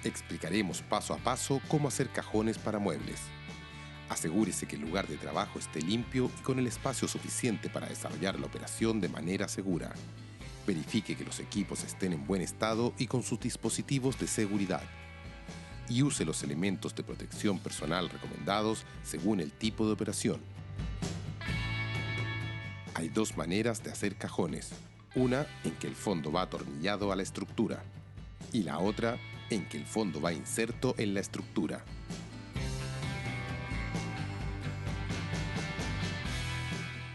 Explicaremos paso a paso cómo hacer cajones para muebles. Asegúrese que el lugar de trabajo esté limpio y con el espacio suficiente para desarrollar la operación de manera segura. Verifique que los equipos estén en buen estado y con sus dispositivos de seguridad. Y use los elementos de protección personal recomendados según el tipo de operación. Hay dos maneras de hacer cajones. Una en que el fondo va atornillado a la estructura y la otra en que el fondo va inserto en la estructura.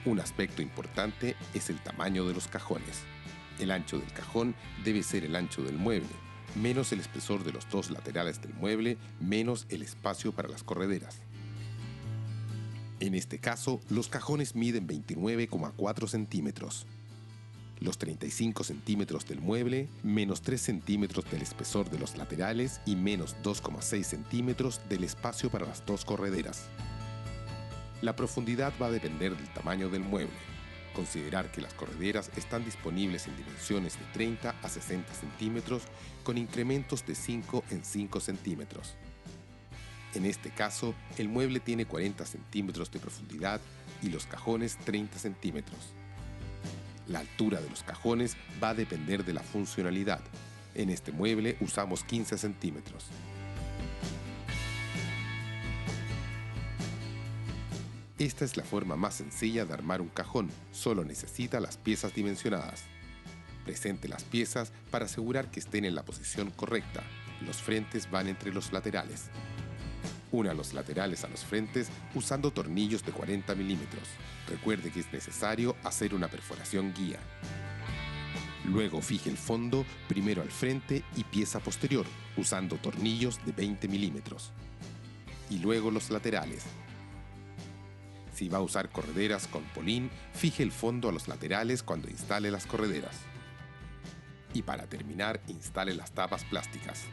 Un aspecto importante es el tamaño de los cajones. El ancho del cajón debe ser el ancho del mueble, menos el espesor de los dos laterales del mueble, menos el espacio para las correderas. En este caso, los cajones miden 29,4 centímetros. Los 35 centímetros del mueble, menos 3 centímetros del espesor de los laterales y menos 2,6 centímetros del espacio para las dos correderas. La profundidad va a depender del tamaño del mueble. Considerar que las correderas están disponibles en dimensiones de 30 a 60 centímetros con incrementos de 5 en 5 centímetros. En este caso, el mueble tiene 40 centímetros de profundidad y los cajones 30 centímetros. La altura de los cajones va a depender de la funcionalidad. En este mueble usamos 15 centímetros. Esta es la forma más sencilla de armar un cajón, solo necesita las piezas dimensionadas. Presente las piezas para asegurar que estén en la posición correcta. Los frentes van entre los laterales. Una los laterales a los frentes usando tornillos de 40 milímetros. Recuerde que es necesario hacer una perforación guía. Luego fije el fondo primero al frente y pieza posterior usando tornillos de 20 milímetros. Y luego los laterales. Si va a usar correderas con polín, fije el fondo a los laterales cuando instale las correderas. Y para terminar, instale las tapas plásticas.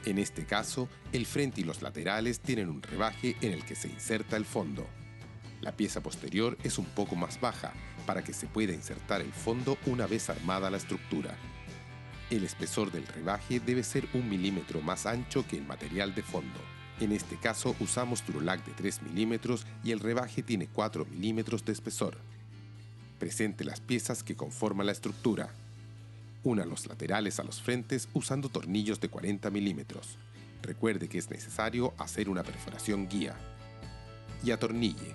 En este caso, el frente y los laterales tienen un rebaje en el que se inserta el fondo. La pieza posterior es un poco más baja para que se pueda insertar el fondo una vez armada la estructura. El espesor del rebaje debe ser 1 milímetro más ancho que el material de fondo. En este caso usamos Durolac de 3 milímetros y el rebaje tiene 4 milímetros de espesor. Presente las piezas que conforman la estructura. Una los laterales a los frentes usando tornillos de 40 milímetros. Recuerde que es necesario hacer una perforación guía. Y atornille.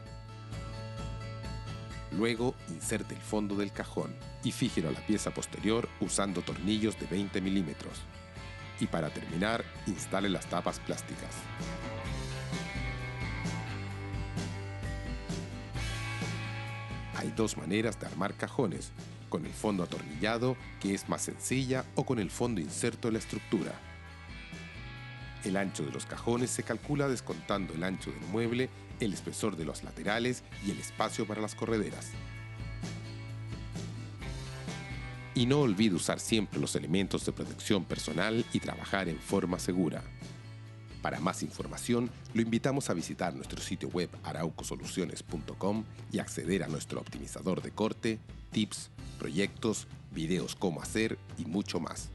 Luego inserte el fondo del cajón y fíjelo a la pieza posterior usando tornillos de 20 milímetros. Y para terminar, instale las tapas plásticas. Hay dos maneras de armar cajones, con el fondo atornillado, que es más sencilla, o con el fondo inserto en la estructura. El ancho de los cajones se calcula descontando el ancho del mueble, el espesor de los laterales y el espacio para las correderas. Y no olvide usar siempre los elementos de protección personal y trabajar en forma segura. Para más información, lo invitamos a visitar nuestro sitio web araucosoluciones.com y acceder a nuestro optimizador de corte, tips, proyectos, videos cómo hacer y mucho más.